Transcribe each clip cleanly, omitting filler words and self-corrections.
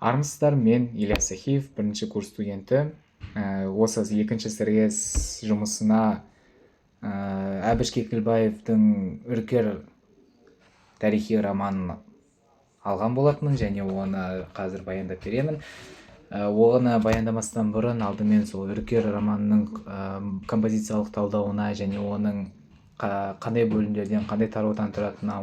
Армысыздар, мен Ильяс Сахиев, бірінші курс студенті. Осы екінші сірес жұмысына Әбіш Кекілбаевтың Үркер тарихи романын алған болатынмын, және оны қазір баяндап беремін. Оны баяндамастан бұрын алдымен сол Үркер романының композициялық талдауына және оның қандай бөлімдерден, қандай тараудан тұратынына,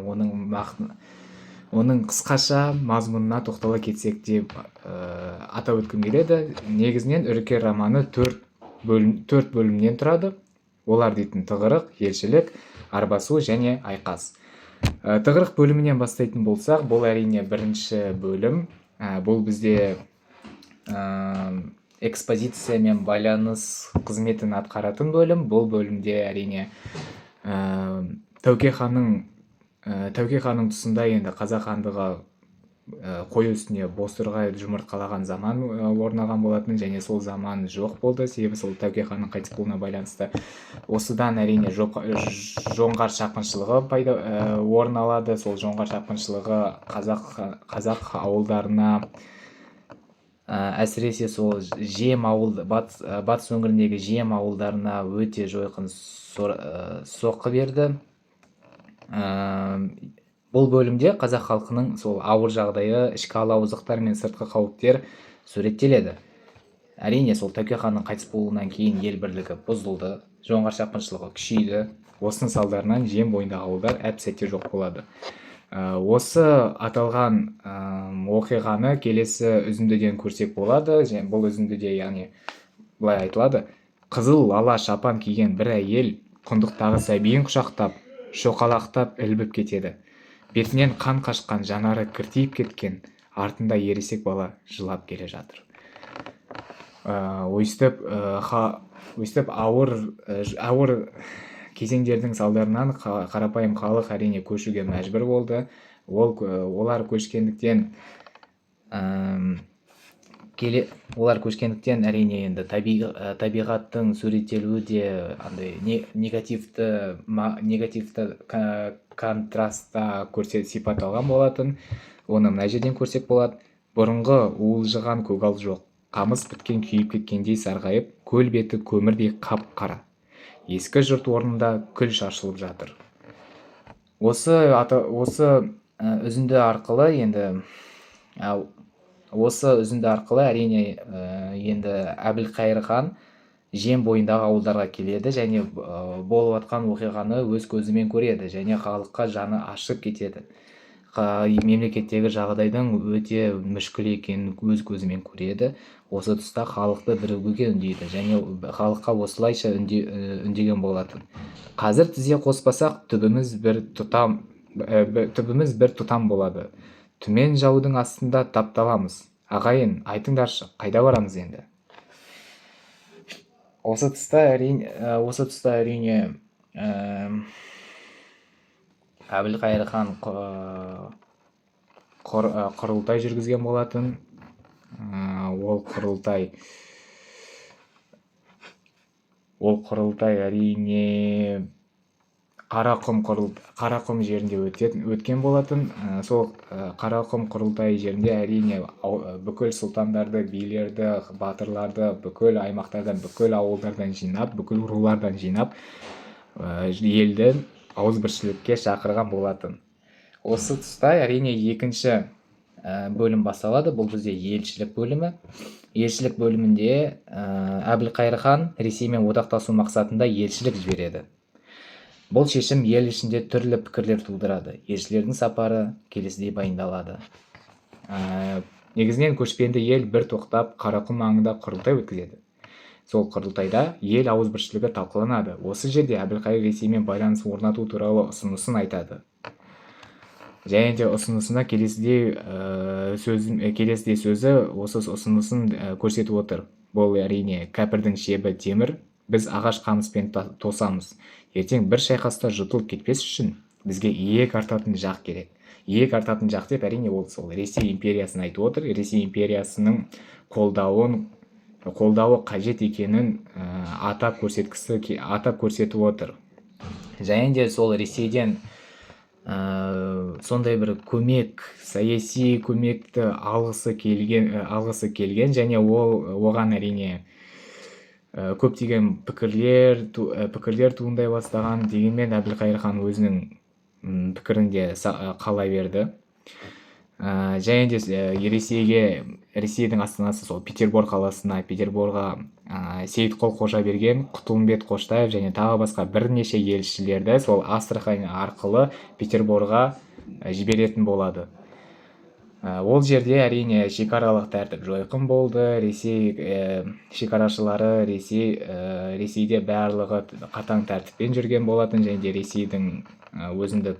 оның қысқаша мазмұнына тоқтала кетсек деп атап өткім келеді. Негізінен Үркер романы төрт бөлімнен тұрады. Олар дейтін тығырық, елшілік, арбасу және айқас. Тығырық бөлімінен бастайтын болсақ, бұл әрине бірінші бөлім. Бұл бізде экспозиция мен байланыс қызметін атқаратын бөлім. Бұл бөлімде әрине Тәуке ханның тұсында енді қазақ хандығы қой үстіне бозторғай жұмыртқалаған заман орнаған болатын, және сол заман жоқ болды, себебі сол Тәуке ханның қайтыс болуына байланысты. Осыдан әрине жоңғар шапқыншылығы орын алады. Сол жоңғар шапқыншылығы қазақ ауылдарына, әсіресе сол жем ауыл, батыс өңіріндегі жем ауылдарына өте жойқын соққы берді. Бұл бөлімде қазақ халқының сол ауыр жағдайы, ішкі алауыздықтар мен сыртқы қауіптер суреттеледі. Әрине сол Тәуке ханның қайтыс болуынан кейін ел бірлігі бұзылды, жоңғар шапқыншылығы күшейді. Осының салдарынан жем бойындағы ауылдар әп-сәтте жоқ болады. Осы аталған оқиғаны келесі үзіндіден көрсек болады. Бұл үзіндіде яғни былай айтылады: қызыл ала шапан киген бір әйел құндықтағы сәбиін құшақтап, шоқалақтап ілбіп кетеді. Бетінен қан қашқан, жанары кіртиіп кеткен, артында ересек бала жылап келе жатыр. Өйстіп ауыр кезеңдердің салдарынан қарапайым халық әрине көшуге мәжбүр болды. Олар көшкендіктен әрине енді табиғаттың суреттелуі де негативті контрастта сипатталған болатын. Оны мына жерден көрсек болады: бұрынғы уылжыған көгал жоқ, қамыс біткен күйіп кеткендей сарғайып, көл беті көмірдей қап-қара. Ескі жұрт орнында күл шашылып жатыр. Осы үзінді арқылы әрине енді Әбілқайыр хан жем бойындағы ауылдарға келеді және болып жатқан оқиғаны өз көзімен көреді және халыққа жаны ашып кетеді. Мемлекеттегі жағдайдың өте мүшкіл екенін өз көзімен көреді. Осы тұста халықты бірігуге үндейді және халыққа осылайша үндеген болатын: қазір тізе қоспасақ, түбіміз бір тұтам болады. Түмен жаудың астында тапталамыз. Ағайын, айтыңдаршы, қайда барамыз енді? Осы тұста әрине Әбілқайыр хан құрылтай жүргізген болатын. Ол құрылтай әрине Қарақұм жерінде өткен болатын. Сол Қарақұм құрылтай жерінде әрине бүкіл сұлтандарды, билерді, батырларды бүкіл аймақтардан, бүкіл ауылдардан жинап, бүкіл рулардан жинап, елді ауызбіршілікке шақырған болатын. Осы тұста әрине екінші бөлім басталады. Бұл бізде елшілік бөлімі. Елшілік бөлімінде Әбілқайыр хан Ресеймен одақтасу мақсатында елшілік жібереді. Бұл шешім ел ішінде түрлі пікірлер тудырады. Елшілердің сапары келесідей баяндалады. Негізінен көшпенді ел бір тоқтап Қарақұм маңында құрылтай өткізеді. Сол құрылтайда ел ауызбіршілігі талқыланады. Осы жерде Әбілқайыр Ресеймен байланыс орнату туралы ұсынысын айтады. Және де ұсынысына келесідей сөзі осы ұсынысын көрсетіп отыр: бұл әрине кәпірдің шебі темір, біз ағаш қамыспен тосамыз. Ертең бір шайқаста жұтылып кетпес үшін бізге иек артатын жақ керек. Иек артатын жақ деп әрине ол сол Ресей империясын айтып отыр. Ресей империясының қолдауы қажет екенін атап көрсетіп отыр. Және де сол Ресейден сондай бір саяси көмекті алғысы келген және оған әрине көптеген пікірлер туындай бастаған. Дегенмен Әбілқайыр хан өзінің пікірінде қала берді. Және де Ресейдің астанасы сол Петерборға Сейітқұл Қожаберген, Құтылымбет Қоштаев және тағы басқа бірнеше елшілерді сол Астрахань арқылы Петерборға жіберетін болады. Ол жерде әрине шекаралық тәртіп жойқын болды. Ресей шекарашылары Ресейде барлығы қатаң тәртіппен жүрген болатын, және де Ресейдің өзіндік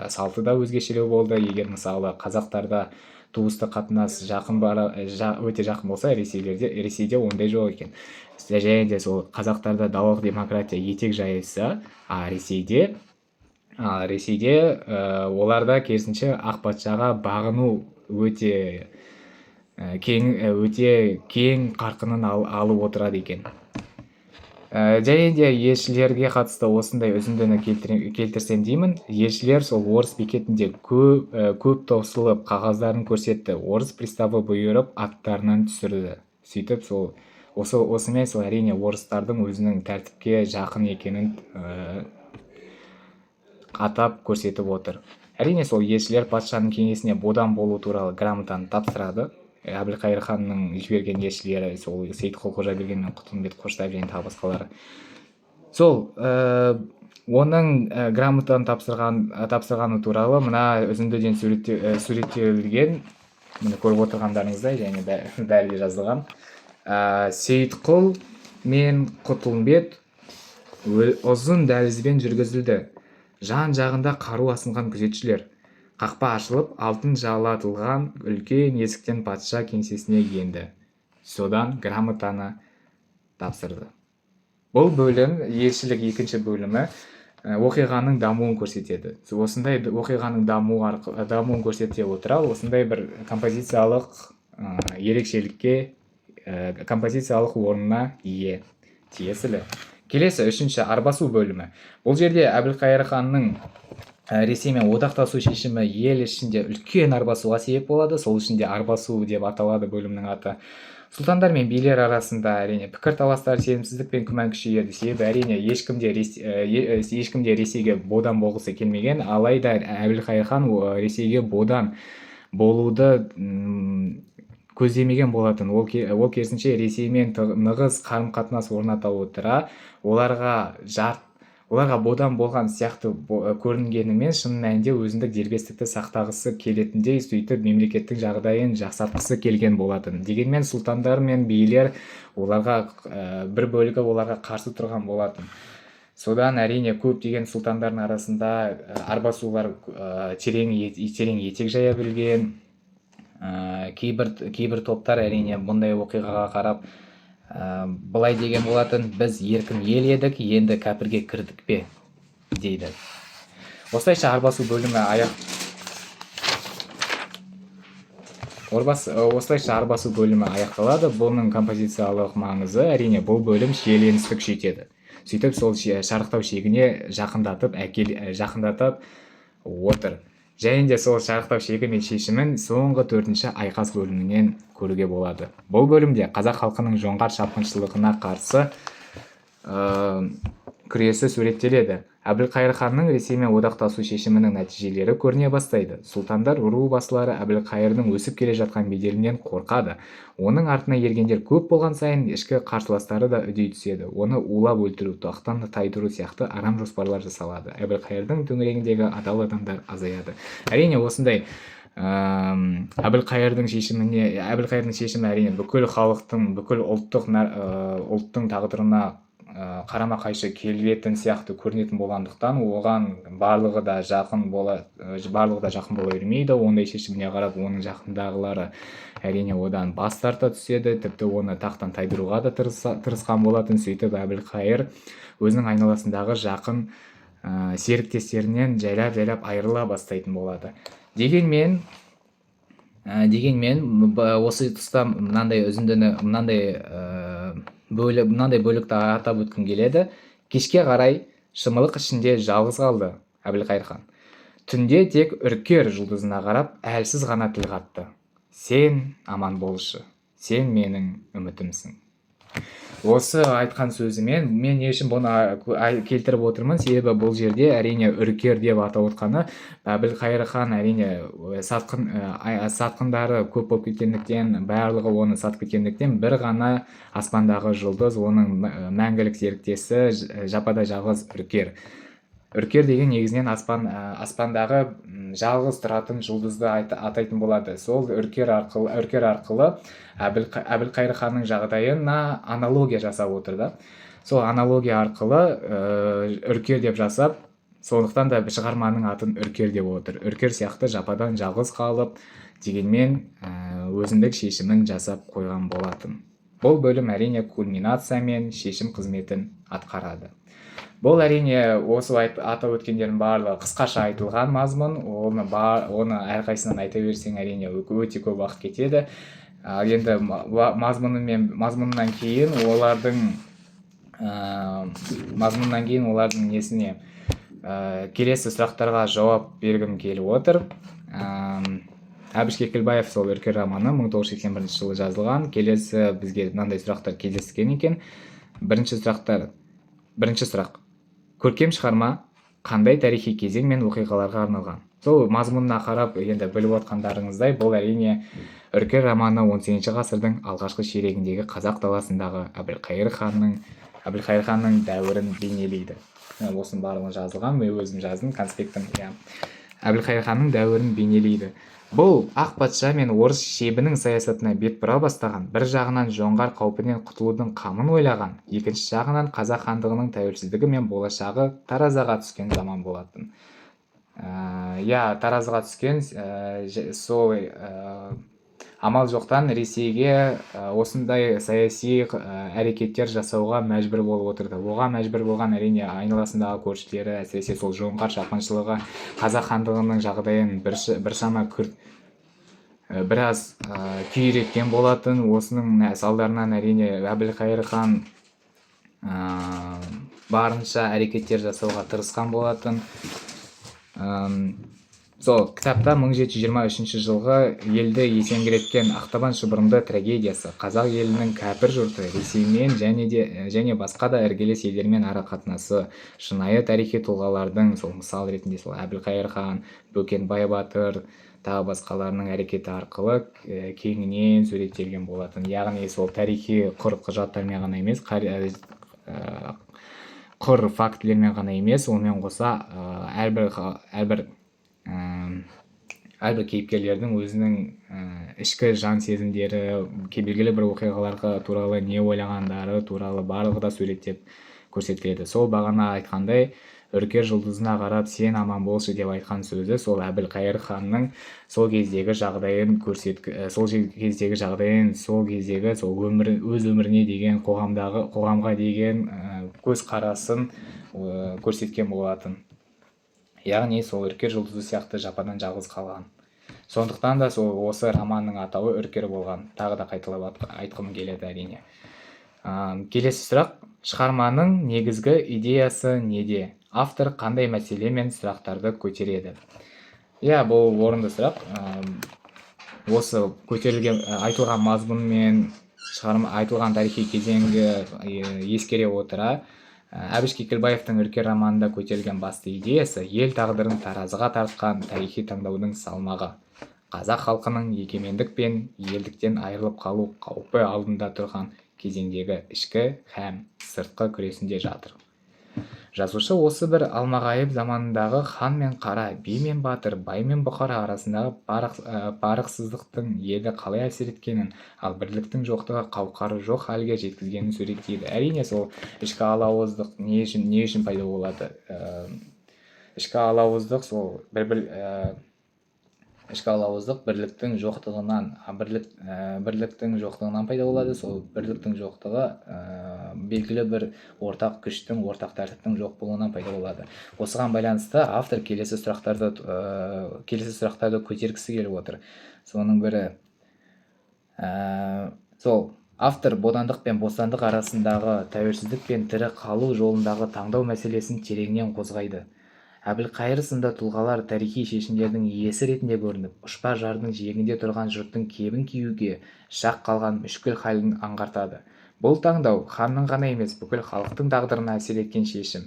салты да өзгешелеу болды. Егер мысалы қазақтарда туыстық қатынас өте жақын болса, Ресейде ондай жоқ екен. Және де сол қазақтарда далалық демократия етек жайса, Ресейде оларда керісінше ақ патшаға бағыну өте кең қарқынын алып отырады екен. Және де елшілерге қатысты осындай үзіндіні келтірсем деймін. Елшілер сол орыс бекетінде көп тосылып қағаздарын көрсетті. Орыс приставы бұйырып аттарынан түсірді. Сөйтіп осымен сол әрине орыстардың өзінің тәртіпке жақын екенін атап көрсетіп отыр. Әрине сол елшілер патшаның кеңесіне бодан болу туралы грамотаны тапсырады. Әбілқайыр ханның жіберген елшілері сол Сейітқұл Қожаберген мен Құтылымбет Қоштаев және тағы басқалары. Сол оның грамотаны тапсырғаны туралы мына үзіндіден суреттелген, міне көріп отырғандарыңыздай, және бәрі де жазылған. Сейітқұл мен Құтылымбет ұзын дәлізбен жүргізілді. Жан жағында қару асынған күзетшілер. Қақпа ашылып, алтын жалатылған үлкен есіктен патша кеңсесіне енді. Содан грамотаны тапсырды. Бұл бөлім, елшілік екінші бөлімі, оқиғаның дамуын көрсетеді. Осындай оқиғаның дамуын көрсете отыра, осындай бір композициялық ерекшелікке, композициялық орнына тиесілі. Келесі үшінші арбасу бөлімі. Бұл жерде Әбілқайыр ханның Ресеймен одақтасу шешімі ел ішінде үлкен арбасуға себеп болады. Сол ішінде арбасу деп аталады бөлімнің аты. Сұлтандар мен билер арасында әрине пікірталастар, сенімсіздік пен күмән күшейеді. Себебі әрине ешкімде Ресейге бодан болғысы келмеген, алайда Әбілқайыр хан Ресейге бодан болуды көздемеген болатын. Ол керісінше Ресеймен нығыз қарым-қатынас орната отыра, оларға бодан болған сияқты көрінгенімен шын мәнінде өзіндік дербестікті сақтағысы келетіндей, сөйтіп мемлекеттің жағдайын жақсартқысы келген болатын. Дегенмен сұлтандар мен билер бір бөлігі оларға қарсы тұрған болатын. Содан әрине көптеген сұлтандардың арасында арбасулар терең етек жая білген. Кейбір топтар әрине бұндай оқиғаға қарап былай деген болатын: біз еркін ел едік, енді кәпірге кірдік пе, дейді. Осылайша арбасу бөлімі аяқталады. Бұның композициялық маңызы әрине бұл бөлім шиеленісті күшейтеді. Сөйтіп сол шарықтау шегіне жақындатып отыр. Және де сол шарықтау шегі мен шешімін соңғы 4-ші айқас бөлімінен көруге болады. Бұл бөлімде қазақ халқының жоңғар шапқыншылығына қарсы күресі суреттеледі. Әбілқайыр ханның Ресеймен одақтасу шешімінің нәтижелері көріне бастайды. Сұлтандар, ру басылары Әбілқайырдың өсіп келе жатқан беделінен қорқады. Оның артына ергендер көп болған сайын ішкі қарсыластары да үдей түседі. Оны улап өлтіру, тақтан тайдыру сияқты арам жоспарлар жасалады. Әбілқайырдың төңірегіндегі адал адамдар азаяды. Әрине осындай Әбілқайырдың шешімі әрине бүкіл халықтың, бүкіл ұлттың тағдырына қарама қайшы келетін сияқты көрінетін болғандықтан, оған барлығы да жақын бола бермейді. Ондай шешіміне қарап, оның жақындағылары әрине одан бас тарта түседі, тіпті оны тақтан тайдыруға да тырысқан болатын. Сөйтіп Әбілқайыр өзінің айналасындағы жақын серіктестерінен жайлап айырыла бастайтын болады. Дегенмен осы тұста мынандай бөлікті атап өткім келеді. Кешке қарай шымылық ішінде жалғыз қалды Әбілқайыр хан. Түнде тек үркер жұлдызына қарап, әлсіз ғана тіл қатты. Сен аман болшы, сен менің үмітімсің. Осы айтқан сөзімен мен не үшін бұны келтіріп отырмын, себебі бұл жерде әрине үркер деп атап отқаны Әбілқайыр хан әрине сатқындары көп болып кеткендіктен, барлығы оны сатып кеткендіктен, бір ғана аспандағы жұлдыз, оның мәңгілік серіктесі жапада жалғыз үркер. Үркер деген негізінен аспандағы жалғыз тұратын жұлдызды атайтын болады. Сол үркер арқылы Әбілқайыр ханның жағдайына аналогия жасап отыр да. Сол аналогия арқылы үркер деп жасап, сондықтан да шығарманың атын үркер деп отыр. Үркер сияқты жападан жалғыз қалып, дегенмен өзіндік шешімін жасап қойған болатын. Бұл бөлім әрине кульминация мен шешім қызметін атқарады. Бұл әрине осы атап өткендердің барлығы қысқаша айтылған мазмұн, оны әрқайсынан айта берсең әрине өте көп уақыт кетеді. Енді мазмұнынан кейін олардың несіне келесі сұрақтарға жауап бергім келіп отыр. Әбіш Кекілбаев сол үркер романы 1981 жылы жазылған. Келесі бізге мынандай сұрақтар кездескен екен. Бірінші сұрақ. Көркем шығарма қандай тарихи кезең мен оқиғаларға арналған? Сол мазмұнына қарап, енді біліп отқандарыңыздай, бұл әрине үркер романы 18 ғасырдың алғашқы ширегіндегі қазақ даласындағы Әбілқайыр ханның дәуірін бейнелейді. Осының барлығы жазылған, мен өзім жаздым конспектім. Әбілқайыр ханның дәуірін бейнелейді. Бұл ақ патша мен орыс шебінің саясатына бет бұра бастаған, бір жағынан жоңғар қаупінен құтылудың қамын ойлаған, екінші жағынан қазақ хандығының тәуелсіздігі мен болашағы таразыға түскен заман болатын. Таразыға түскен сол амал жоқтан Ресейге осындай саяси әрекеттер жасауға мәжбүр болып отырды. Оған мәжбүр болған әрине айналасындағы көршілері, әсіресе сол жоңғар шапқыншылығы қазақ хандығының жағдайын біршама біраз күйреткен болатын. Осының салдарынан әрине Әбілқайыр хан барынша әрекеттер жасауға тырысқан болатын. Сол кітапта 1723 жылғы елді есеңгіреткен Ақтабан шұбырынды трагедиясы, қазақ елінің кәпір жұрты Ресеймен және басқа да іргелес елдермен ара қатынасы, шынайы тарихи тұлғалардың сол мысал ретінде сол Әбілқайыр хан, Бөкенбай батыр, тағы басқаларының әрекеті арқылы кеңінен суреттелген болатын. Яғни сол тарихи құр құжаттармен ғана емес, құр фактілермен ғана емес, онымен қоса әрбір кейіпкерлердің өзінің ішкі жан сезімдері, белгілі бір оқиғаларға туралы не ойлағандары туралы барлығы да суреттеп көрсетіледі. Сол бағана айтқандай, үркер жұлдызына қарап сен аман болшы деп айтқан сөзі сол Әбілқайыр ханның сол кездегі жағдайын өз өміріне деген, қоғамға деген көзқарасын көрсеткен болатын. Яғни сол үркер жұлдызы сияқты жападан жалғыз қалған. Сондықтан да осы романның атауы үркер болған. Тағы да қайталап айтқым келеді әрине. Келесі сұрақ. Шығарманың негізгі идеясы неде? Автор қандай мәселе мен сұрақтарды көтереді? Бұл орынды сұрақ. Осы айтылған мазмұн мен айтылған тарихи кезеңді ескере отыра, Әбіш Кекілбаевтың үркер романында көтерілген басты идеясы ел тағдырын таразыға тартқан тарихи таңдаудың салмағы, қазақ халқының егемендік пен елдіктен айырылып қалу қаупі алдында тұрған кезеңдегі ішкі һәм сыртқы күресінде жатыр. Жазушы осы бір алмағайып заманындағы хан мен қара, би мен батыр, бай мен бұқара арасындағы парықсыздықтың елді қалай әсер еткенін, ал бірліктің жоқтығы қауқары жоқ халге жеткізгенін суреттейді. Әрине сол ішкі алауыздық не үшін пайда болады? Ішкі алауыздық сол ішкі алауыздық бірліктің жоқтығынан пайда болады. Сол бірліктің жоқтығы белгілі бір ортақ күштің, ортақ тәртіптің жоқ болуынан пайда болады. Осыған байланысты автор келесі сұрақтарды көтергісі келіп отыр. Соның бірі сол автор бодандық пен бостандық арасындағы тәуелсіздік пен тірі қалу жолындағы таңдау мәселесін тереңнен қозғайды. Әбілқайыр сынды тұлғалар тарихи шешімдердің иесі ретінде көрініп, ұшпа жардың жиегінде тұрған жұрттың кебін киюге шақ қалған мүшкіл халін аңғартады. Бұл таңдау ханның ғана емес, бүкіл халықтың тағдырына әсер еткен шешім.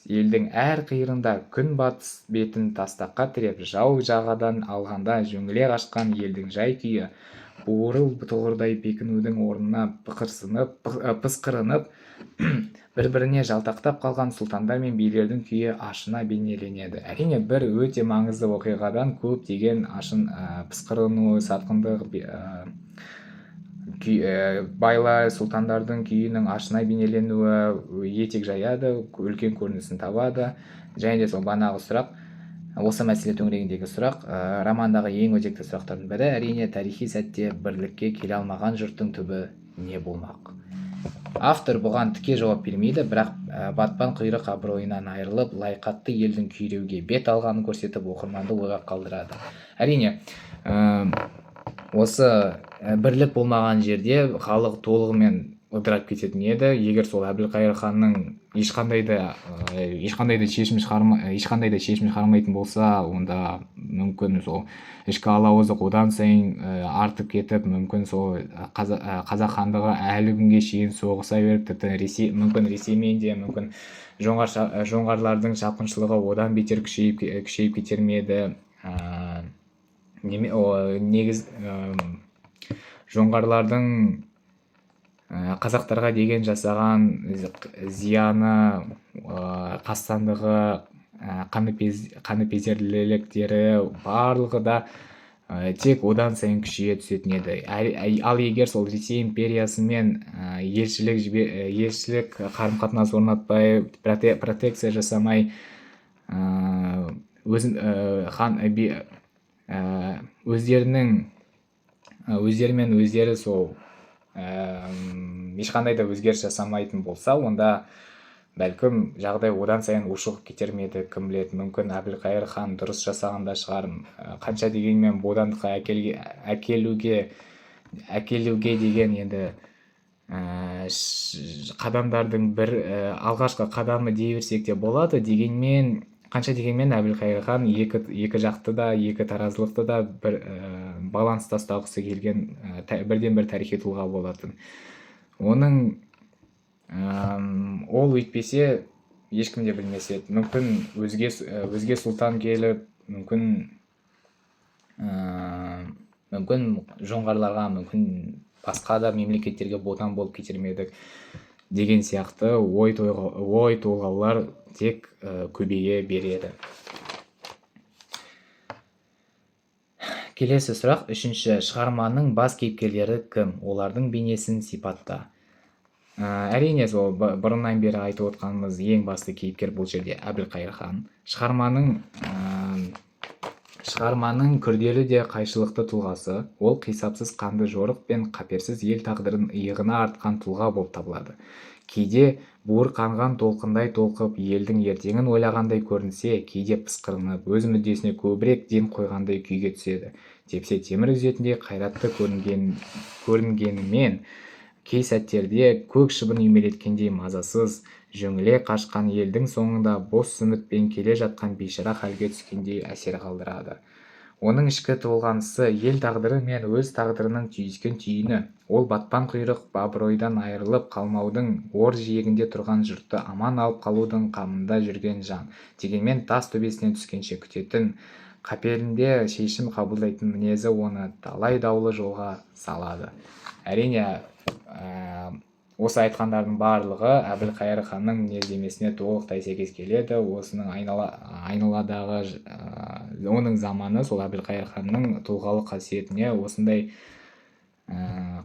Елдің әр қиырында күн батыс бетін тастаққа тіреп, жау жағадан алғанда жөңіле қашқан елдің жай-күйі буырыл тұғырдай бекінудің орнына пысқырынып, бір-біріне жалтақтап қалған сұлтандар мен билердің күйі ашына бейнеленеді. Әрине, бір өте маңызды оқиғадан көптеген ашын пысқырыну, сатқындық, байлар сұлтандардың күйінің ашына бейнеленуі етек жаяды, үлкен көрінісін табады. Және де сол банағы сұрақ, осы мәселе төңірегіндегі сұрақ, романдағы ең өзекті сұрақтардың бірі, әрине, тарихи сәтте бірлікке келе алмаған жұрттың түбі не болмақ? Автор бұған тіке жауап бермейді, бірақ батпан құйрық абыройынан айырылып, лайқатты елдің күйреуге бет алғанын көрсетіп, оқырманды ойға қалдырады. Әрине, осы бірлік болмаған жерде халық толығымен ыдырап кететін еді. Егер сол Әбілқайыр ханның ешқандай да шешім шығармайтын болса, онда мүмкін сол ішкі алауыздық одан сайын артып кетіп, мүмкін сол қазақ хандығы әлі күнге шейін соғыса беріп, тіпті мүмкін Ресеймен де, мүмкін жоңғарлардың шапқыншылығы одан бетер күшейіп кетер ме еді. Негіз жоңғарлардың қазақтарға деген жасаған зияны, қастандығы, қаныпезерліктері барлығы да тек одан сайын күшейе түсетін еді. Ал егер сол Ресей империясымен елшілік қарым-қатынас орнатпай, протекция жасамай, өздерімен өздері сол ешқандай да өзгеріс жасамайтын болса, онда бәлкім жағдай одан сайын ушығып кетер ме еді, кім біледі. Мүмкін Әбілқайыр хан дұрыс жасаған да шығар. Қанша дегенмен бодандыққа әкелуге деген енді қадамдардың бір алғашқы қадамы дей берсек те болады. Қанша дегенмен Әбілқайыр хан екі жақты да, екі таразылықты да бір баланста ұстағысы келген бірден бір тарихи тұлға болатын. Ол өйтпесе ешкім де білмес еді. Мүмкін өзге сұлтан келіп, мүмкін жоңғарларға, мүмкін басқа да мемлекеттерге бодан болып кетер ме едік деген сияқты ой толғаулар тек көбейе береді. Келесі сұрақ, үшінші. Шығарманың бас кейіпкерлері кім? Олардың бейнесін сипатта. Әрине, сол бұрыннан бері айтып отқанымыз ең басты кейіпкер бұл жерде Әбілқайыр хан. Шығарманың күрделі де қайшылықты тұлғасы, ол қисапсыз қанды жорық пен қаперсіз ел тағдырын иығына артқан тұлға болып табылады. Кейде буыр қанған толқындай толқып, елдің ертеңін ойлағандай көрінсе, кейде пысқырынып, өз мүддесіне көбірек ден қойғандай күйге түседі. Тепсе темір үзетіндей қайратты көрінгенімен, кей сәттерде көк шыбын үймелеткендей мазасыз, жөңіле қашқан елдің соңында бос сүмітпен келе жатқан бейшара халге түскендей әсер қалдырады. Оның ішкі толғанысы ел тағдыры мен өз тағдырының түйіскен түйіні. Ол батпан құйрық абыройдан айырылып қалмаудың, ор жиегінде тұрған жұртты аман алып қалудың қамында жүрген жан. Дегенмен тас төбесінен түскенше күтетін, қаперінде шешім қабылдайтын мінезі оны талай даулы жолға салады. Әрине, осы айтқандардың барлығы Әбілқайыр ханның мінездемесіне толықтай сәйкес келеді. Осының айналадағы оның заманы сол Әбілқайыр ханның тұлғалық қасиетіне осындай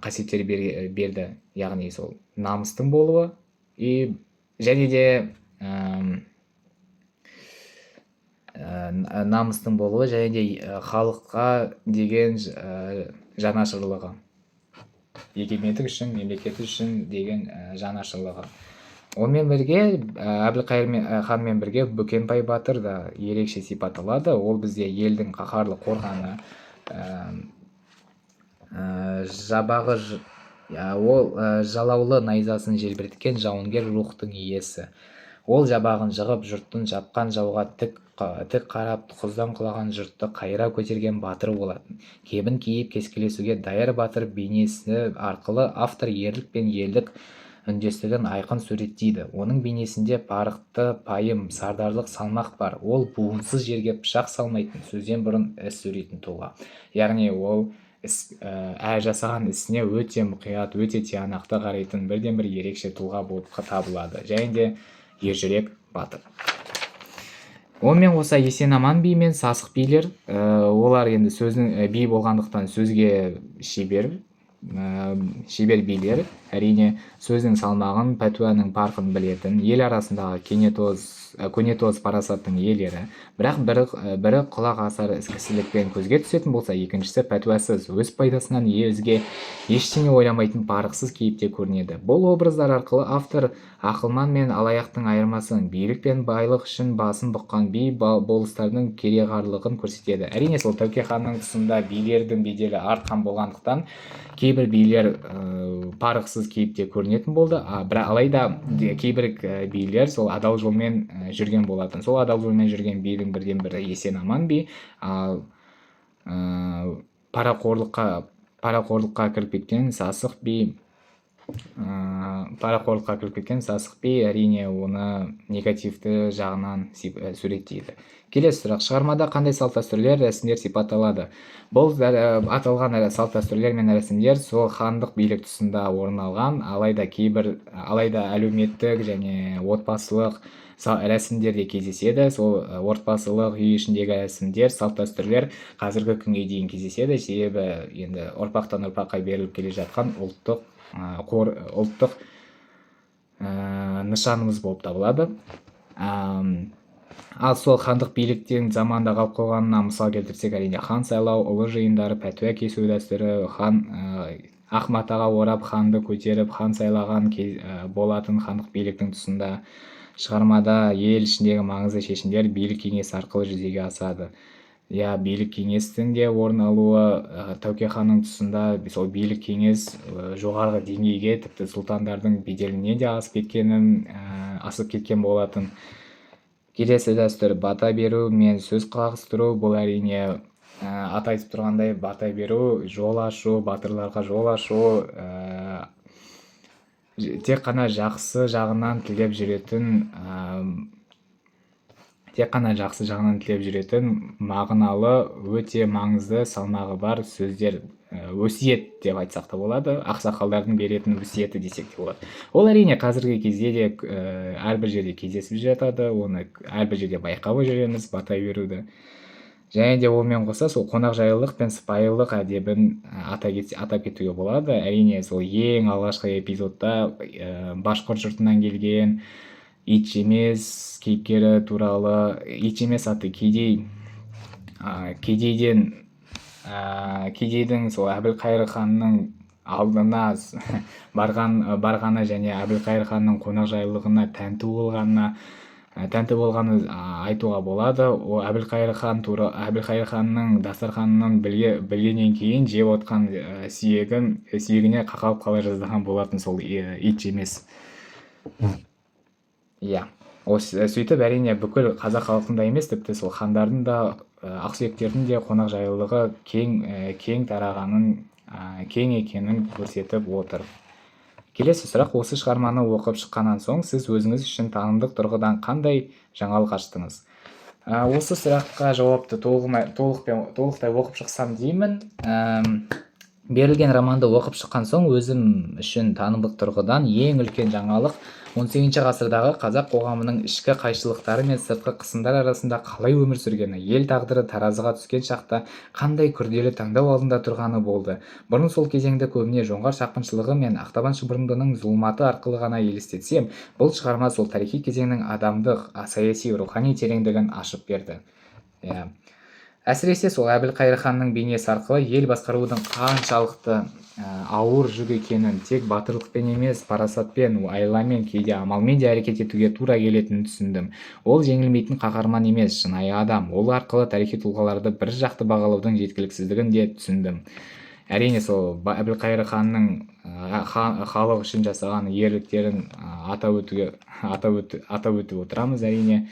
қасиеттер берді. Яғни сол намыстың болуы, және де халыққа деген жанашырлығы, егемендік үшін, мемлекеті үшін деген жанашырлығы. Онымен бірге Әбілқайыр ханмен бірге Бөкенбай батыр да ерекше сипат алады. Ол бізде елдің қаһарлы қорғаны, ол жалаулы найзасын желбіреткен жауынгер рухтың иесі. Ол жабағын жығып жұрттың жапқан жауға тік қарап құздан құлаған жұртты қайыра көтерген батыр болатын. Кебін киіп кескілесуге даяр батыр бейнесі арқылы автор ерлік пен елдік үндестігін айқын суреттейді. Оның бейнесінде парықты пайым, сардарлық салмақ бар. Ол буынсыз жерге пышақ салмайтын, сөзден бұрын іс сөйлейтін тұлға. Яғни ол жасаған ісіне өте мұқият, өте тиянақты қарайтын бірден бір ерекше тұлға болып табылады. Және де ержүрек батыр. Онымен қоса Есенаман би мен Сасық билер, олар енді сөздің би болғандықтан сөзге шебер билер, әрине сөздің салмағын, пәтуаның парқын білетін, ел арасындағы көнетоз парасаттың иелері. Бірақ бірі құлақ асар кісілікпен көзге түсетін болса, екіншісі пәтуасыз, өз пайдасынан өзге ештеңе ойламайтын парықсыз кейіпте көрінеді. Бұл образдар арқылы автор ақылман мен алаяқтың айырмасын, билік пен байлық үшін басын бұққан би болыстардың кереғарлығын көрсетеді. Әрине сол Тәуке ханның тұсында билердің беделі артқан болғандықтан кейбір билер парықсыз кейіпте көрінетін болды, алайда кейбір билер сол адал жолмен жүрген болатын. Сол адал жолмен жүрген бидің бірден бірі Есенаман би. Парақорлыққа кіріп кеткен Сасық би әрине оны негативті жағынан суреттейді. Келесі сұрақ: шығармада қандай салт-дәстүрлер, рәсімдер сипатталады? Бұл аталған салт-дәстүрлер мен рәсімдер сол хандық билік тұсында орын алған, алайда әлеуметтік және отбасылық рәсімдер де кездеседі. Сол отбасылық үй ішіндегі рәсімдер, салт-дәстүрлер қазіргі күнге дейін кездеседі, себебі енді ұрпақтан ұрпаққа беріліп келе жатқан ұлттық нышанымыз болып табылады. Ал сол хандық биліктен заманда қалып қойғанына мысал келтірсек, әрине хан сайлау, ұлы жиындары, пәтуа кесу дәстүрі, хан ақ матаға орап ханды көтеріп хан сайлаған болатын хандық биліктің тұсында. Шығармада ел ішіндегі маңызды шешімдер билік кеңесі арқылы жүзеге асады. Билік кеңестің де орын алуы Тәуке ханның тұсында сол билік кеңес жоғарғы деңгейге, тіпті сұлтандардың беделіне де асып кеткен болатын. Келесі дәстүр бата беру мен сөз қылғыстыру. Бұл әрине аты айтып тұрғандай бата беру, жол ашу, батырларға жол ашу, тек қана жақсы жағынан тілеп жүретін мағыналы, өте маңызды салмағы бар сөздер, өсиет деп айтсақ та болады, ақсақалдардың беретін өсиеті десек те болады. Ол әрине қазіргі кезде де әрбір жерде кездесіп жатады, оны әрбір жерде байқап жүреміз, бата беруді. Және де онымен қоса сол қонақжайлылық пен сыпайылық әдебін атап кетуге болады. Әрине сол ең алғашқы эпизодта башқұрт жұртынан келген Итжемес кейіпкері туралы, Итжемес атты кедейдің сол Әбілқайыр ханның алдына барғаны және Әбілқайыр ханның қонақжайлылығына тәнті болғаны айтуға болады. Ол Әбілқайыр ханның дастарханынан білгеннен кейін жеп отқан сүйегіне қақалып қала жаздаған болатын сол Итжемес. Сөйтіп әрине бүкіл қазақ халқында емес, тіпті сол хандардың да, ақсүйектердің де қонақжайлылығы кең тарағанын, кең екенін көрсетіп отыр. Келесі сұрақ: осы шығарманы оқып шыққаннан соң сіз өзіңіз үшін танымдық тұрғыдан қандай жаңалық аштыңыз? Осы сұраққа жауапты толықтай оқып шықсам деймін. Берілген романды оқып шыққан соң өзім үшін танымдық тұрғыдан ең үлкен жаңалық 18 ғасырдағы қазақ қоғамының ішкі қайшылықтары мен сыртқы қысымдар арасында қалай өмір сүргені, ел тағдыры таразыға түскен шақта қандай күрделі таңдау алдында тұрғаны болды. Бұрын сол кезеңді көбіне жоңғар шапқыншылығы мен Ақтабан шұбырындының зұлматы арқылы ғана елестетсем, бұл шығарма сол тарихи кезеңнің адамдық, саяси, рухани тереңдігін ашып берді. Әсіресе сол Әбілқайыр ханның бейнесі арқылы ел басқарудың қаншалықты ауыр жүк екенін, тек батырлықпен емес, парасатпен, айламен, кейде амалмен де әрекет етуге тура келетінін түсіндім. Ол жеңілмейтін қаһарман емес, шынайы адам. Ол арқылы тарихи тұлғаларды бір жақты бағалаудың жеткіліксіздігін де түсіндім. әрине сол Әбілқайыр ханның халық үшін жасаған ерліктерін атап өтіп отырамыз әрине.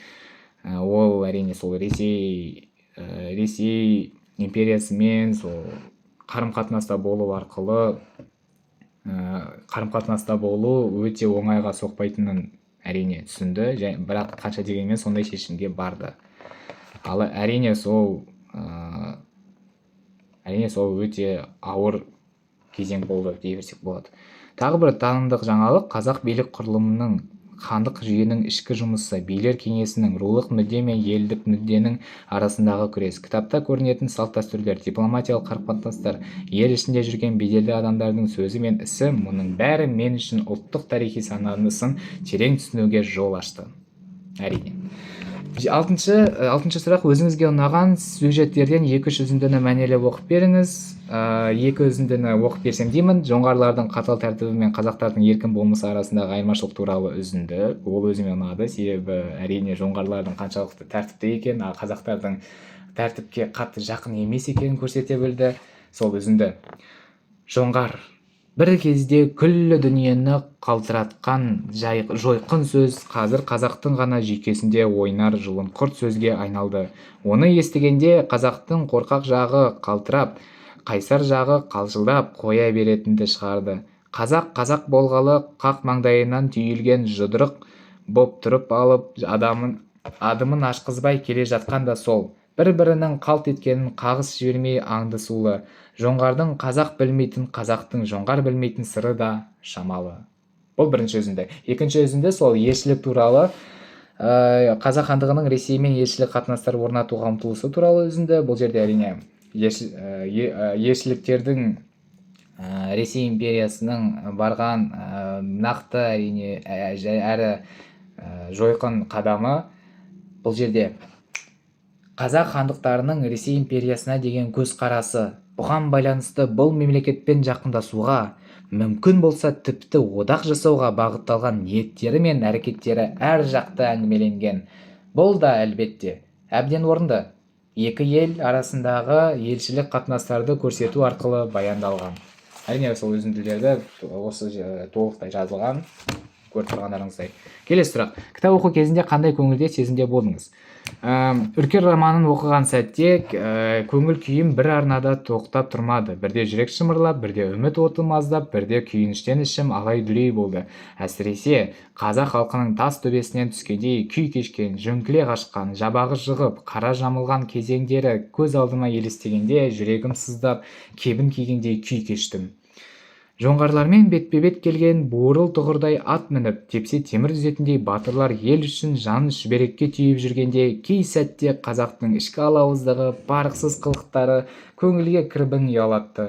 Ол әрине сол Ресей империясымен сол қарым-қатынаста болу арқылы қарым-қатынаста болу өте оңайға соқпайтынын әрине түсінді, бірақ қанша дегенмен сондай шешімге барды. Ал әрине сол өте ауыр кезең болды дей берсек болады. Тағы бір танымдық жаңалық қазақ билік құрылымының хандық жүйенің ішкі жұмысы, билер кеңесінің, рулық мүдде мен елдік мүдденің арасындағы күрес. Кітапта көрінетін салт-дәстүрлер, дипломатиялық қарым-қатынастар, ел ішінде жүрген беделді адамдардың сөзі мен ісі, мұның бәрі мен үшін ұлттық тарихи сананысын терең түсінуге жол ашты. Әрине. Алтыншы сұрақ, өзіңізге ұнаған сюжеттерден 2-3 үзіндіні мәнерлеп оқып беріңіз. 2 үзіндіні оқып берсем деймін. Жоңғарлардың қатал тәртібі мен қазақтардың еркін болмысы арасындағы айырмашылық туралы үзінді. Ол өзіме ұнады, себебі әрине жоңғарлардың қаншалықты тәртіпті екен, ал қазақтардың тәртіпке қатты жақын емес екенін көрсете білді. Сол үзінді. Жоңғар бір кезде күллі дүниені қалтыратқан жойқын сөз қазір қазақтың ғана жүйкесінде ойнар жұлынқұрт сөзге айналды. Оны естігенде қазақтың қорқақ жағы қалтырап, қайсар жағы қалшылдап қоя беретінді шығарды. Қазақ болғалы қақ маңдайынан түйілген жұдырық боп тұрып алып адымын ашқызбай келе жатқан да сол. Бір-бірінің қалт еткенін қағыс жібермей аңдысулы. Жоңғардың қазақ білмейтін, қазақтың жоңғар білмейтін сыры да шамалы. Бұл бірінші үзінді. Екінші үзінді сол елшілік туралы, қазақ хандығының Ресеймен елшілік қатынастар орнатуға ұмтылысы туралы үзінді. Бұл жерде әрине елшіліктердің Ресей империясының барған нақты әрине әрі жойқын қадамы. Бұл жерде қазақ хандықтарының Ресей империясына деген көзқарасы, бұған байланысты бұл мемлекетпен жақындасуға, мүмкін болса тіпті одақ жасауға бағытталған ниеттері мен әрекеттері әр жақты әңгімеленген. Бұл да әлбетте әбден орынды. Екі ел арасындағы елшілік қатынастарды көрсету арқылы баяндалған. Әрине сол үзінділерді осы толықтай жазылған, көріп тұрғандарыңыздай. Келесі сұрақ. Кітап оқу кезінде қандай көңілде сезімде болдыңыз? Үркер романын оқыған сәтте көңіл күйім бір арнада тоқтап тұрмады. Бірде жүрек шымырлап, бірде үміт оты маздап, бірде күйініштен ішім алай-дүлей болды. Әсіресе қазақ халқының тас төбесінен түскендей күй кешкен, жөңкіле қашқан, жабағы жығып, қара жамылған кезеңдері көз алдыма елестегенде жүрегім сыздап, кебін кигендей күй кештім. Жоңғарлармен бетпе-бет келген буырыл тұғырдай ат мініп, тепсе темір үзетіндей батырлар ел үшін жанын шүберекке түйіп жүргенде, кей сәтте қазақтың ішкі алауыздығы, парықсыз қылықтары көңілге кірбің ұялатты.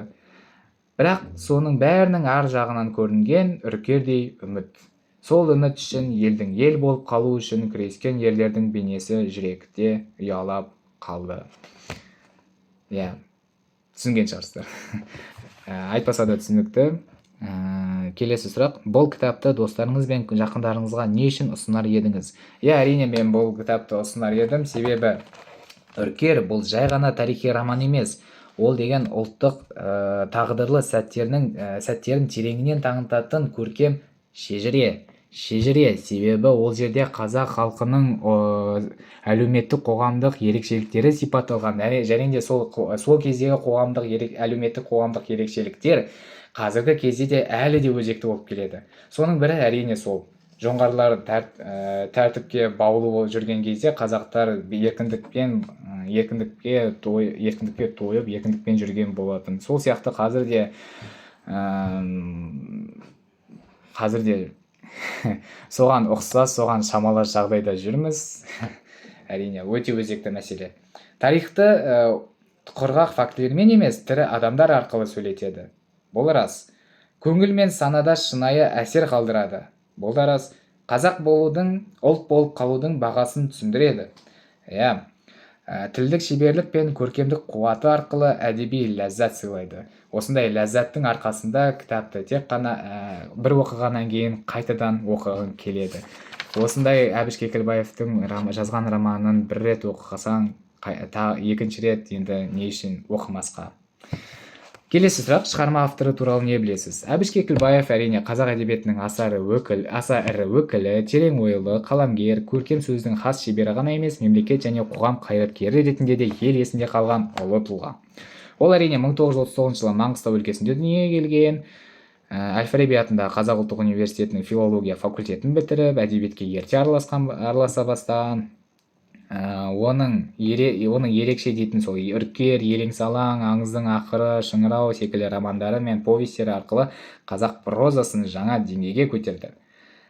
Бірақ соның бәрінің ар жағынан көрінген үркердей үміт. Сол үміт үшін елдің ел болып қалу үшін күрескен ерлердің бейнесі жүректе ұялап қалды. Түсінген шығарсыздар. Айтпаса да түсінікті. Келесі сұрақ. Бұл кітапты достарыңыз бен жақындарыңызға не үшін ұсынар едіңіз? Әрине мен бұл кітапты ұсынар едім, себебі үркер бұл жай ғана тарихи роман емес. Ол деген ұлттық тағдырлы сәттерін тереңінен танытатын көркем шежіре, себебі ол жерде қазақ халқының әлеуметтік қоғамдық ерекшеліктері сипатталған. Және де сол кездегі әлеуметтік қоғамдық ерекшеліктер қазіргі кезде де әлі де өзекті болып келеді. Соның бірі әрине сол жоңғарлар тәртіпке баулы болып жүрген кезде қазақтар еркіндікке тойып, еркіндікпен жүрген болатын. Сол сияқты қазір де соған ұқсас, соған шамалас жағдайда жүрміз. Әрине, өте өзекті мәселе. Тарихты құрғақ фактілермен емес, тірі адамдар арқылы сөйлетеді. Бұл рас. Көңіл мен санада шынайы әсер қалдырады. Бұл да рас. Қазақ болудың, ұлт болып қалудың бағасын түсіндіреді. Тілдік шеберлік пен көркемдік қуаты арқылы әдеби ләззат сыйлайды. Осындай ләззаттың арқасында кітапты тек қана бір оқығаннан кейін қайтадан оқығың келеді. Осындай Әбіш Кекілбаевтың жазған романын бір рет оқысаң, екінші рет енді не үшін оқымасқа. Келесі сұрақ, шығарма авторы туралы не білесіз? Әбіш Кекілбаев әрине қазақ әдебиетінің аса ірі өкілі, терең ойлы, қаламгер, көркем сөздің хас шебері ғана емес, мемлекет және қоғам қайраткері ретінде де ел есінде қалған ұлы тұлға. Ол әрине 1939 жылы Маңғыстау өлкесінде дүниеге келген. Әл-Фараби атындағы Қазақ ұлттық университетінің филология факультетін бітіріп, әдебиетке ерте араласа бастаған. Оның ерекше дейтін сол үркер, елең-салаң, аңыздың ақыры, шыңырау секілді романдары мен повестері арқылы қазақ прозасын жаңа деңгейге көтерді.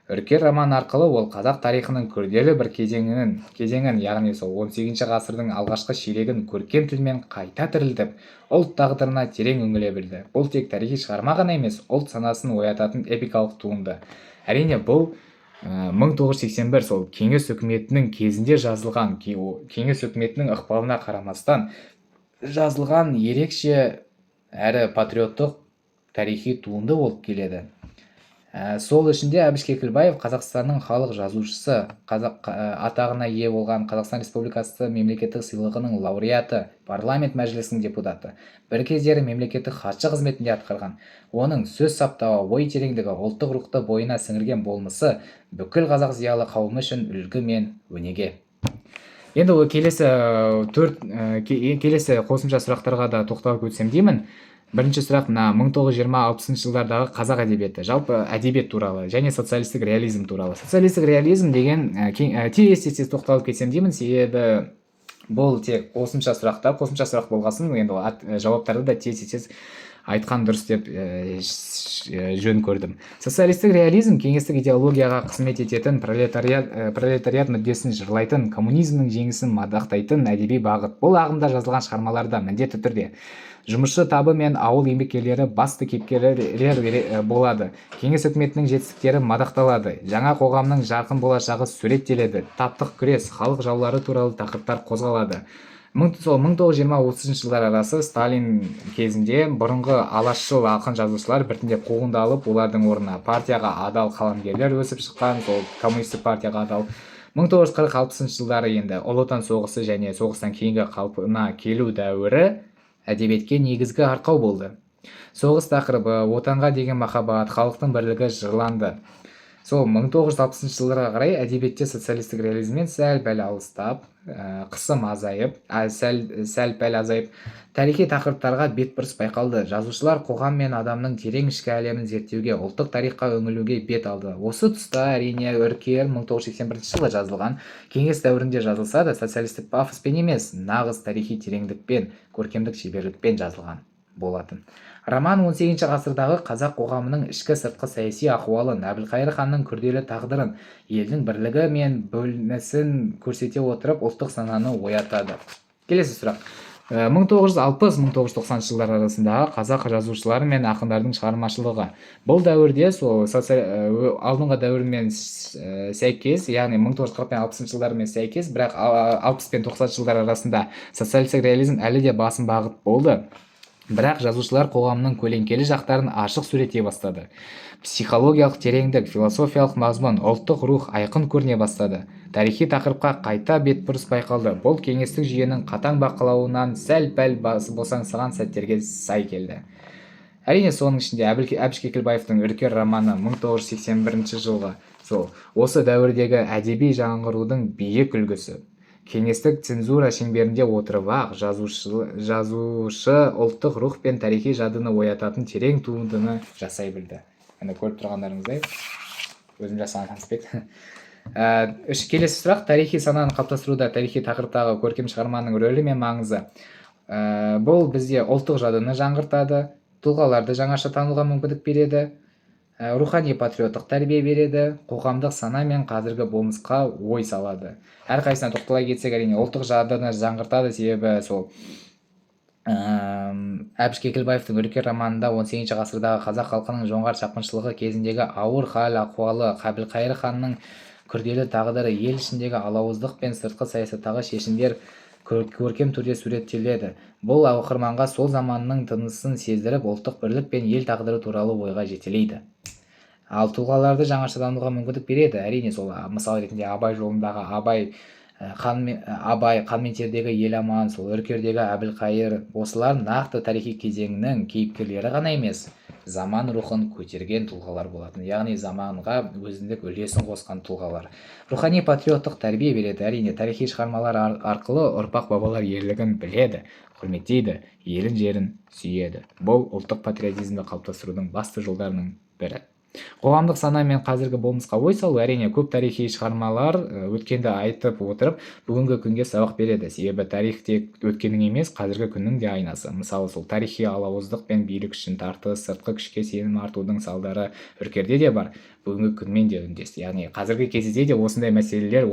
Үркер роман арқылы ол қазақ тарихының күрделі бір кезеңін, яғни сол 18 ғасырдың алғашқы ширегін көркем тілмен қайта тірілтіп, ұлт тағдырына терең үңіле білді. Бұл тек тарихи шығарма ғана емес, ұлт санасын оятатын эпикалық туынды. Әрине бұл 1981 сол кеңес үкіметінің кезінде жазылған, кеңес үкіметінің ықпалына қарамастан жазылған ерекше әрі патриоттық тарихи туынды болып келеді. Сол ішінде Әбіш Кекілбаев Қазақстанның халық жазушысы, атағына ие болған, Қазақстан Республикасы мемлекеттік сыйлығының лауреаты, парламент мәжілісінің депутаты, бір кездері мемлекеттік хатшы қызметінде атқарған. Оның сөз саптауы, ой тереңдігі, ұлттық рухты бойына сіңірген болмысы бүкіл қазақ зиялы қауымы үшін үлгі мен өнеге. Енді келесі қосымша сұрақтарға да тоқталып өтсем деймін. Бірінші сұрақ, 1920-60 жылдардағы қазақ әдебиеті, жалпы әдебиет туралы және социалистік реализм туралы. Социалистік реализм деген тез тоқталып кетсем деймін, себебі бұл тек қосымша сұрақ болғасын, енді жауаптарды да тез айтқан дұрыс деп жөн көрдім. Социалистік реализм кеңестік идеологияға қызмет ететін, пролетариат мүддесін жырлайтын, коммунизмнің жеңісін мадақтайтын әдеби бағыт. Бұл ағымда жазылған шығармаларда міндетті түрде жұмысшы табы мен ауыл еңбеккерлері басты кейіпкерлер болады. Кеңес үкіметінің жетістіктері мадақталады. Жаңа қоғамның жарқын болашағы суреттеледі. Таптық күрес, халық жаулары туралы тақырыптар қозғалады. 1920-30 жылдар арасы Сталин кезінде бұрынғы алашшыл ақын жазушылар біртіндеп қуғындалып, олардың орнына партияға адал қаламгерлер өсіп шыққан, сол коммунистік партияға адал. 1940-60 жылдары енді Ұлы Отан соғысы және соғыстан кейінгі қалпына келу дәуірі әдебиетке негізгі арқау болды. Соғыс тақырыбы, отанға деген махаббат, халықтың бірлігі жырланды. Сол 1960 жылдарға қарай әдебиетте социалистік реализммен сәл-пәл алыстап, қысым азайып, сәл-пәл азайып, тарихи тақырыптарға бетбұрыс байқалды. Жазушылар қоғам мен адамның терең ішкі әлемін зерттеуге, ұлттық тарихқа үңілуге бет алды. Осы тұста әрине Үркер 1981 жылы жазылған, кеңес дәуірінде жазылса да социалистік пафоспен емес, нағыз тарихи тереңдікпен, көркемдік шеберлікпен жазылған болатын. Роман 18 ғасырдағы қазақ қоғамының ішкі сыртқы саяси ахуалын, Әбілқайыр ханның күрделі тағдырын, елдің бірлігі мен бөлінісін көрсете отырып, ұлттық сананы оятады. Келесі сұрақ. 1960-1990 жылдар арасындағы қазақ жазушылары мен ақындардың шығармашылығы. Бұл дәуірде алдыңғы дәуірмен сәйкес, яғни 1940 пен 60 жылдармен сәйкес, бірақ 60 пен 90 жылдар арасында социалистік реализм әлі де басым бағыт болды. Бірақ жазушылар қоғамның көлеңкелі жақтарын ашық сурете бастады. Психологиялық тереңдік, философиялық мазмұн, ұлттық рух айқын көріне бастады. Тарихи тақырыпқа қайта бетбұрыс байқалды. Бұл кеңестік жүйенің қатаң бақылауынан сәл-пәл босаңсыған сәттерге сай келді. Әрине соның ішінде Әбіш Кекілбаевтың Үркер романы 1981 жылғы осы дәуірдегі әдеби жаңғырудың биік үлгісі. Кеңестік цензура шеңберінде отырып-ақ жазушы ұлттық рух пен тарихи жадыны оятатын терең туындыны жасай білді. Міне көріп тұрғандарыңыздай, өзім жасаған конспект. Келесі сұрақ, тарихи сананы қалыптастыруда тарихи тақырыптағы көркем шығарманың рөлі мен маңызы. Бұл бізде ұлттық жадыны жаңғыртады, тұлғаларды жаңаша тануға мүмкіндік береді, рухани патриоттық тәрбие береді, қоғамдық сана мен қазіргі болмысқа ой салады. Әрқайсына тоқтала кетсек, әрине ұлттық жадыны жаңғыртады, себебі сол Әбіш Кекілбаевтың Үркер романында 18 ғасырдағы қазақ халқының жоңғар шапқыншылығы кезіндегі ауыр хал ахуалы, Әбілқайыр ханның күрделі тағдыры, ел ішіндегі алауыздық пен сыртқы саясаттағы шешімдер көркем түрде суреттеледі. Бұл оқырманға сол заманның тынысын сездіріп, ұлттық бірлік пен ел тағдыры туралы ойға жетелейді. Ал тұлғаларды жаңаша тануға мүмкіндік береді. Әрине сол мысал ретінде Абай жолындағы Абай Абай, қан мен тердегі Еламан, сол Үркердегі Әбілқайыр, осылар нақты тарихи кезеңнің кейіпкерлері ғана емес, заман рухын көтерген тұлғалар болатын, яғни заманға өзіндік үлесін қосқан тұлғалар. Рухани патриоттық тәрбие береді. Әрине тарихи шығармалар арқылы ұрпақ бабалар ерлігін біледі, құрметтейді, елін жерін сүйеді. Бұл ұлттық патриотизмді қалыптастырудың басты жолдарының бірі. Қоғамдық сана мен қазіргі болмысқа ой салу. Әрине көп тарихи шығармалар өткенді айтып отырып бүгінгі күнге сабақ береді, себебі тарих тек өткеннің емес, қазіргі күннің де айнасы. Мысалы, сол тарихи алауыздық пен билік үшін тартыс, сыртқы күшке сенім артудың салдары Үркерде де бар, бүгінгі күнмен де үндес. Яғни қазіргі кезде де осындай мәселелер,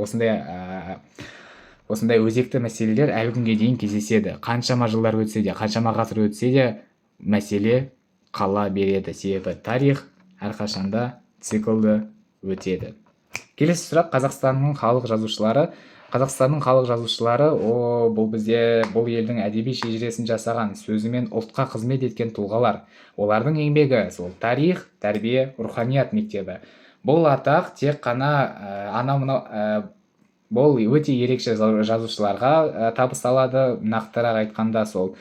осындай өзекті мәселелер әлі күнге дейін кездеседі. Қаншама жылдар өтсе де, қаншама ғасыр өтсе де мәселе қала береді, себебі тарих әрқашанда циклды өтеді. Келесі сұрақ: Қазақстанның халық жазушылары бұл елдің әдеби шежіресін жасаған, сөзімен ұлтқа қызмет еткен тұлғалар. Олардың еңбегі сол тарих, тәрбие, руханият мектебі. Бұл атақ тек қана бұл өте ерекше жазушыларға табысталады. Нақтырақ айтқанда, сол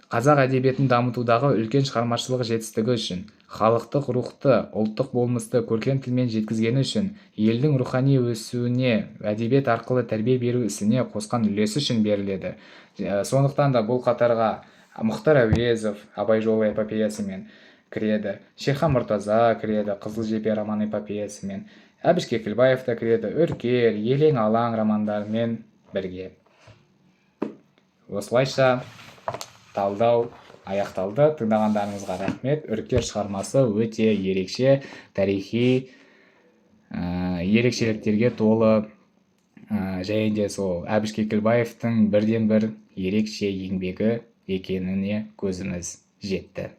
қазақ әдебиетін дамытудағы үлкен шығармашылық жетістігі үшін, халықтық рухты, ұлттық болмысты көркем тілмен жеткізгені үшін, елдің рухани өсуіне, әдебиет арқылы тәрбие беру ісіне қосқан үлесі үшін беріледі. Сондықтан да бұл қатарға Мұхтар Әуезов Абай жолы эпопеясымен кіреді, Шерхан Мұртаза кіреді, Қызыл жебе роман эпопеясымен, Әбіш Кекілбаев та кіреді, Үркер, Елең алаң романдарымен бірге. Осылайша талдау аяқталды. Тыңдағандарыңызға рахмет. Үркер шығармасы өте ерекше, тарихи ерекшеліктерге толы, және де сол Әбіш Кекілбаевтың бірден бір ерекше еңбегі екеніне көзіміз жетті.